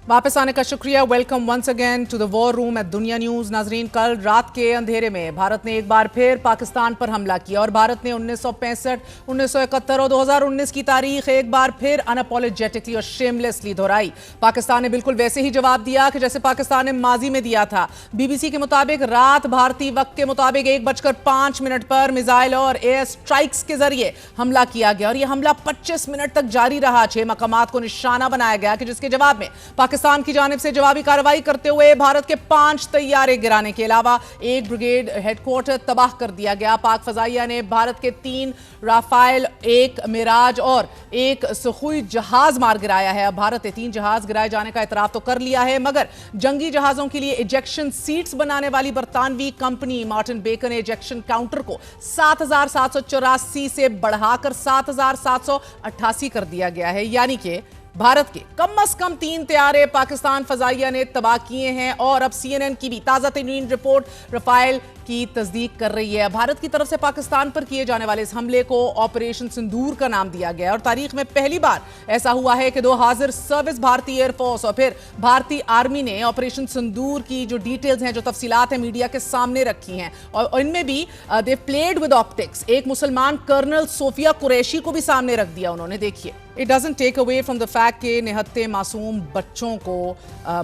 वापस आने का शुक्रिया। Welcome once again to the war room at Dunya News. नाजरीन, कल रात के अंधेरे में भारत ने एक बार फिर पाकिस्तान पर हमला किया और भारत ने 1965, 1971 और 2019 की तारीख एक बार फिर अनअपॉलोजेटिकली और शेमलेसली दोहराई। पाकिस्तान ने बिल्कुल वैसे ही जवाब दिया कि जैसे पाकिस्तान ने माजी में दिया था। बीबीसी के मुताबिक रात भारतीय वक्त के मुताबिक 1:05 पर मिसाइल और एयर स्ट्राइक्स के जरिए हमला किया गया और यह हमला 25 मिनट तक जारी रहा। 6 मकामात को निशाना बनाया गया कि जिसके जवाब में पाकिस्तान की जानिब से जवाबी कार्रवाई करते हुए भारत के 5 तैयारे गिराने के अलावा एक ब्रिगेड हेडक्वार्टर तबाह कर दिया गया। पाक फजाइया ने भारत के 3 राफेल, 1 मिराज और 1 सुखोई जहाज मार गिराया है। अब भारत ने 3 जहाज गिराए जाने का इतराफ तो कर लिया है, मगर जंगी जहाजों के लिए इजेक्शन सीट्स बनाने वाली बरतानवी कंपनी मार्टिन बेकर ने इजेक्शन काउंटर को 7,784 से बढ़ाकर 7,788 कर दिया गया है। यानी कि भारत के कम से कम 3 तैयारे पाकिस्तान फजाइया ने तबाह किए हैं और अब CNN की भी ताजा तरीन रिपोर्ट राफेल की तस्दीक कर रही है। भारत की तरफ से पाकिस्तान पर किए जाने वाले इस हमले को ऑपरेशन सिंदूर का नाम दिया गया और तारीख में पहली बार ऐसा हुआ है कि 2 हाजिर सर्विस भारतीय एयरफोर्स और फिर भारतीय आर्मी ने ऑपरेशन सिंदूर की जो डिटेल्स हैं, जो तफसीलात हैं, मीडिया के सामने रखी हैं और इनमें भी दे प्लेड विद ऑप्टिक्स। एक मुसलमान कर्नल सोफिया कुरैशी को भी सामने रख दिया उन्होंने। देखिए, it doesn't take away from the fact कि निहत्ते मासूम बच्चों को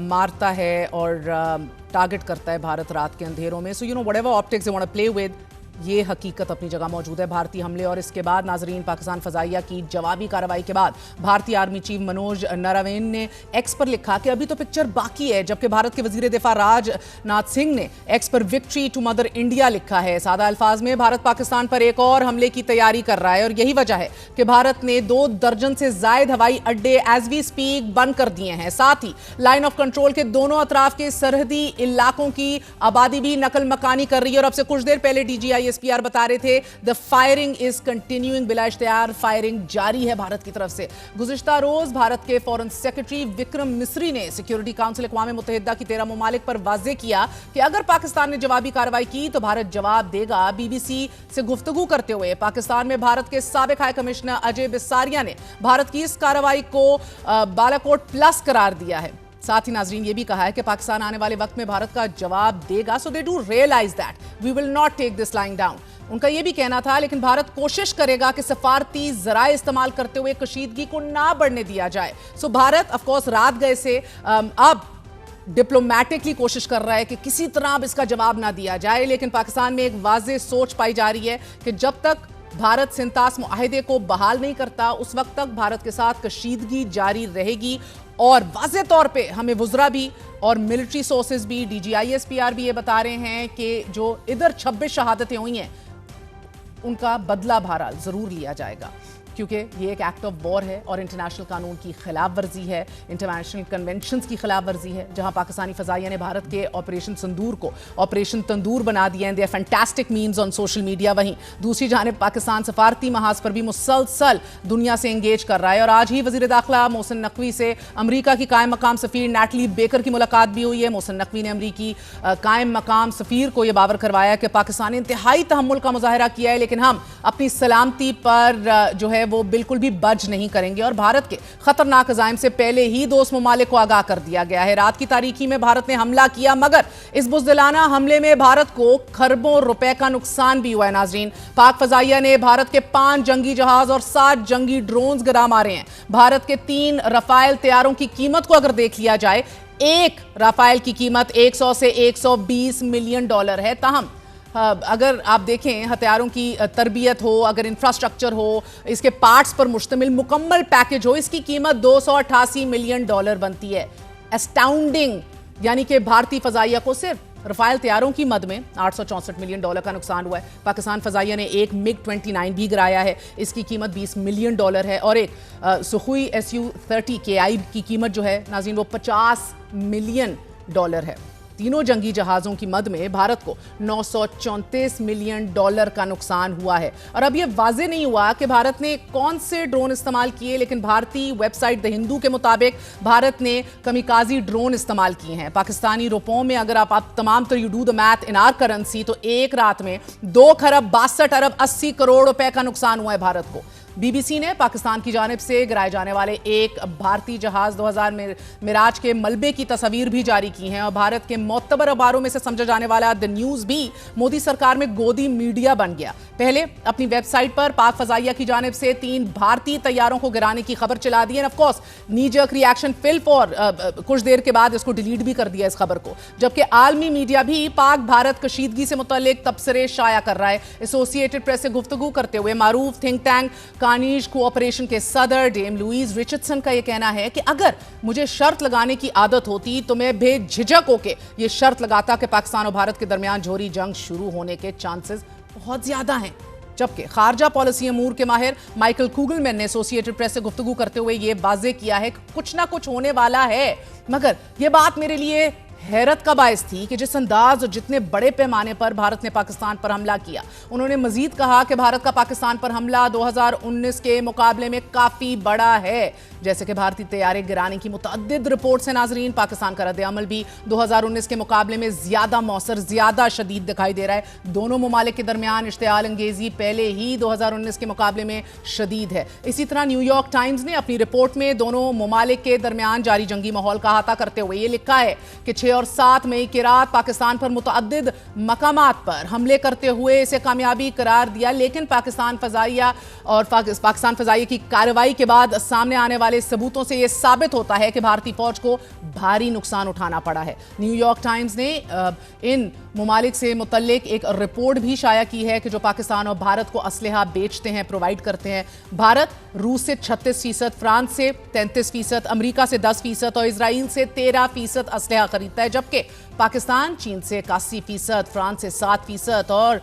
मारता है और टारगेट करता है भारत रात के अंधेरों में। So you know whatever optics they want to play with, ये हकीकत अपनी जगह मौजूद है। भारतीय हमले और इसके बाद नाजरीन पाकिस्तान फजाइया की जवाबी कार्रवाई के बाद भारतीय आर्मी चीफ मनोज नरवणे ने एक्स पर लिखा कि अभी तो पिक्चर बाकी है, जबकि भारत के वजीर दिफा राजनाथ सिंह ने एक्स पर विक्ट्री टू मदर इंडिया लिखा है। सादा अल्फाज में भारत पाकिस्तान पर एक और हमले की तैयारी कर रहा है और यही वजह है कि भारत ने 2 दर्जन से जायद हवाई अड्डे एज वी स्पीक बंद कर दिए हैं। साथ ही लाइन ऑफ कंट्रोल के दोनों अतराफ के सरहदी इलाकों की आबादी भी नकल मकानी कर रही है और अब से कुछ देर पहले DGISPR बता रहे थे द फायरिंग इज कंटिन्यूइंग। बिला इश्तिहार फायरिंग जारी है भारत की तरफ से। गुज़िश्ता रोज भारत के फॉरेन सेक्रेटरी विक्रम मिस्री ने सिक्योरिटी काउंसिल अक़वाम मुत्तहिदा की 13 ममालिक पर वाज़ेह किया कि अगर पाकिस्तान ने जवाबी कार्रवाई की तो भारत जवाब देगा। BBC से गुफ्तगू करते हुए पाकिस्तान में भारत के साबिक हाई कमिश्नर अजय बिसारिया ने भारत की इस कार्रवाई को बालाकोट प्लस करार दिया है। साथ ही नाजरीन ये भी कहा है कि पाकिस्तान आने वाले वक्त में भारत का जवाब देगा। So they do realize that we will not take this lying down. उनका यह भी कहना था लेकिन भारत कोशिश करेगा कि सफारती जराए इस्तेमाल करते हुए कशीदगी को ना बढ़ने दिया जाए। सो भारत ऑफ कोर्स रात गए से अब डिप्लोमेटिकली कोशिश कर रहा है कि किसी तरह अब इसका जवाब ना दिया जाए, लेकिन पाकिस्तान में एक वाज़ेह सोच पाई जा रही है कि जब तक भारत सिंतास मुआहिदे को बहाल नहीं करता उस वक्त तक भारत के साथ कशीदगी जारी रहेगी। और वाज़ेह तौर पे हमें वुज़रा भी और मिलिट्री सोर्सेज भी, DGISPR भी ये बता रहे हैं कि जो इधर 26 शहादतें हुई हैं उनका बदला बहरहाल ज़रूर लिया जाएगा, क्योंकि ये एक एक्ट ऑफ वॉर है और इंटरनेशनल कानून की खिलाफ वर्जी है, इंटरनेशनल कन्वेंशंस की खिलाफ वर्जी है। जहां पाकिस्तानी फजाइया ने भारत के ऑपरेशन सिंदूर को ऑपरेशन तंदूर बना दिया है। They are fantastic memes on social media. वहीं दूसरी जानिब पाकिस्तान सफारती महाज पर भी मुसलसल दुनिया से एंगेज कर रहा है और आज ही वजीर दाखिला मोहसिन नकवी से अमरीका की कायम मकाम सफीर नैटली बेकर की मुलाकात भी हुई है। मोहसिन नकवी ने अमरीकी कायम मकाम सफीर को यह बावर करवाया कि पाकिस्तान ने इंतहाई तहम्मुल का मुजाहरा किया है, लेकिन हम अपनी सलामती पर जो है वो बिल्कुल भी बज नहीं करेंगे और भारत के खतरनाक अज़ाइम से पहले ही दोस्त ममालिक को आगाह कर दिया गया है। रात की तारीखी में भारत ने हमला किया, मगर इस बुज़दिलाना हमले में भारत को खरबों रुपए का नुकसान भी हुआ है। नाजरीन, पाक फजाइया ने भारत के 5 जंगी जहाज और 7 जंगी ड्रोन्स गिरा मारे हैं। भारत के 3 राफेल तैयारों की कीमत को अगर देख लिया जाए, एक राफेल की कीमत 100 से 120 मिलियन डॉलर है। ताहम अगर आप देखें हथियारों की तरबियत हो, अगर इंफ्रास्ट्रक्चर हो, इसके पार्ट्स पर मुश्तमिल मुकम्मल पैकेज हो, इसकी कीमत 288 मिलियन डॉलर बनती है। एस्टाउंडिंग। यानी कि भारतीय फजाइया को सिर्फ राफेल तैयारों की मद में 864 मिलियन डॉलर का नुकसान हुआ है। पाकिस्तान फजाइया ने एक MiG-29 भी गिराया है, इसकी कीमत 20 मिलियन डॉलर है और एक सुखोई Su-30 KI की कीमत जो है नाज़रीन वो 50 मिलियन डॉलर है। तीनों जंगी जहाज़ों की मद में भारत को 934 मिलियन डॉलर का नुकसान हुआ है। और अब यह वाज़ेह नहीं हुआ कि भारत ने कौन से ड्रोन इस्तेमाल किए, लेकिन भारतीय वेबसाइट द हिंदू के मुताबिक भारत ने कमिकाजी ड्रोन इस्तेमाल किए हैं। पाकिस्तानी रुपयों में अगर आप तमाम तो you do the math in are currency तो एक रात में 2 खरब 62 अरब 80 करोड़ रुपए का नुकसान हुआ है भारत को। BBC نے پاکستان کی جانب سے گرائے جانے والے ایک بھارتی جہاز 2000 میراج کے ملبے کی تصاویر بھی جاری کی ہیں اور بھارت کے معتبر اخباروں میں سے سمجھا جانے والا دی نیوز بھی مودی سرکار میں گودی میڈیا بن گیا۔ پہلے اپنی ویب سائٹ پر پاک فضائیہ کی جانب سے 3 بھارتی طیاروں کو گرانے کی خبر چلا دی ہے، آف کورس نی جرک ری ایکشن فلپ اور کچھ دیر کے بعد اس کو ڈیلیٹ بھی کر دیا اس خبر کو، جبکہ عالمی میڈیا بھی پاک بھارت کشیدگی سے متعلق تبصرے شائع کر رہا ہے۔ ایسوسیٹڈ پریس سے گفتگو کرتے ہوئے معروف تھنک ٹینک کانیج کوآپریشن کے صدر ڈیم لوئیز رچردسن کا یہ کہنا ہے کہ اگر مجھے شرط لگانے کی عادت ہوتی تو میں بے جھجک ہو کے یہ شرط لگاتا کہ پاکستان اور بھارت کے درمیان جوہری جنگ شروع ہونے کے چانسز بہت زیادہ ہیں۔ جبکہ خارجہ پالیسی امور کے ماہر مائیکل کوگلمین نے ایسوسیٹڈ پریس سے گفتگو کرتے ہوئے یہ واضح کیا ہے کہ کچھ نہ کچھ ہونے والا ہے، مگر یہ بات میرے لیے حیرت کا باعث تھی کہ جس انداز اور جتنے بڑے پیمانے پر بھارت نے پاکستان پر حملہ کیا۔ انہوں نے مزید کہا کہ بھارت کا پاکستان پر حملہ 2019 کے مقابلے میں کافی بڑا ہے، جیسے کہ بھارتی طیارے گرانے کی متعدد رپورٹ سے ناظرین پاکستان کا رد عمل بھی 2019 کے مقابلے میں زیادہ موثر، زیادہ شدید دکھائی دے رہا ہے۔ دونوں ممالک کے درمیان اشتعال انگیزی پہلے ہی 2019 کے مقابلے میں شدید ہے۔ اسی طرح نیو یارک ٹائمز نے اپنی رپورٹ میں دونوں ممالک کے درمیان جاری جنگی ماحول کا احاطہ کرتے ہوئے یہ لکھا ہے کہ 6 اور 7 مئی کی رات پاکستان پر متعدد مقامات پر حملے کرتے ہوئے اسے کامیابی قرار دیا، لیکن پاکستان فضائیہ کی کارروائی کے بعد سامنے آنے والے ثبوتوں سے یہ ثابت ہوتا ہے کہ بھارتی فوج کو بھاری نقصان اٹھانا پڑا ہے۔ نیو یارک ٹائمز نے ان ممالک سے متعلق ایک رپورٹ بھی شائع کی ہے کہ جو پاکستان اور بھارت کو اسلحہ بیچتے ہیں، پرووائیڈ کرتے ہیں۔ بھارت روس سے 36%، فرانس سے 33%، امریکہ سے 10% اور اسرائیل سے 13% اسلحہ خریدتا ہے، جبکہ پاکستان چین سے 81%، فرانس سے 7% اور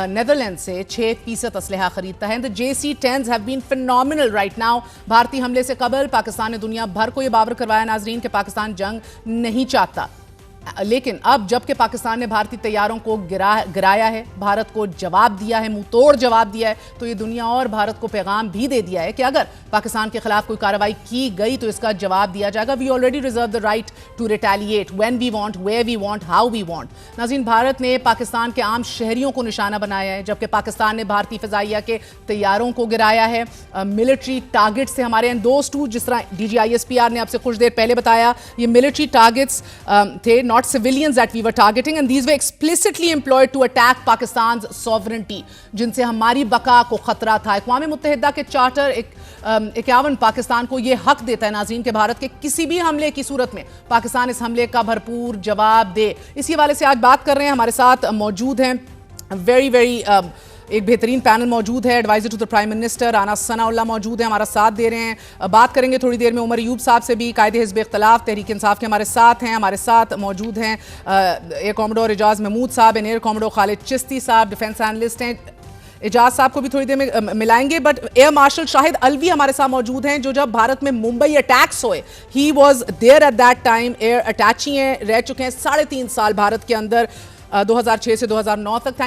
نیدرلینڈ سے 6% اسلحہ خریدتا ہے۔ The JC-10s have been phenomenal right now۔ بھارتی حملے سے قبل پاکستان نے دنیا بھر کو یہ باور کروایا ناظرین کہ پاکستان جنگ نہیں چاہتا، لیکن اب جب کہ پاکستان نے بھارتی طیاروں کو گرایا ہے، بھارت کو جواب دیا ہے، منہ توڑ جواب دیا ہے، تو یہ دنیا اور بھارت کو پیغام بھی دے دیا ہے کہ اگر پاکستان کے خلاف کوئی کارروائی کی گئی تو اس کا جواب دیا جائے گا۔ We already reserve the right to retaliate when we want, where we want, how we want۔ ناظرین، بھارت نے پاکستان کے عام شہریوں کو نشانہ بنایا ہے، جبکہ پاکستان نے بھارتی فضائیہ کے طیاروں کو گرایا ہے۔ ملٹری ٹارگٹ سے ہمارے اندوست جس طرح DGISPR نے آپ سے کچھ دیر پہلے بتایا، یہ ملٹری ٹارگٹس تھے، not civilians that we were targeting, and these were explicitly employed to attack Pakistan's sovereignty، جن سے ہماری بقا کو خطرہ تھا۔ اقوام متحدہ کے چارٹر 51 پاکستان کو یہ حق دیتا ہے ناظرین کہ بھارت کے کسی بھی حملے کی صورت میں پاکستان اس حملے کا بھرپور جواب دے۔ اسی حوالے سے آج بات کر رہے ہیں، ہمارے ساتھ موجود ہیں ایک بہترین پینل موجود ہے، adviser to the prime minister Rana Sanaullah موجود ہیں، ہمارا ساتھ دے رہے ہیں۔ بات کریں گے تھوڑی دیر میں عمر ایوب صاحب سے بھی، قائد حزب اختلاف تحریک انصاف کے ہمارے ساتھ ہیں۔ ہمارے ساتھ موجود ہیں ایئر کاموڈور اعجاز محمود صاحب، ایئر کاموڈور خالد چشتی صاحب، ڈیفنس اینالسٹ ہیں۔ اعجاز صاحب کو بھی تھوڑی دیر میں ملائیں گے، بٹ ایئر مارشل شاہد الوی ہمارے ساتھ موجود ہیں، جو جب بھارت میں ممبئی اٹیکس ہوئے، he was there at that time, air attaché ہیں، رہ چکے ہیں 3.5 سال بھارت کے اندر، 2006 سے 2009 تک۔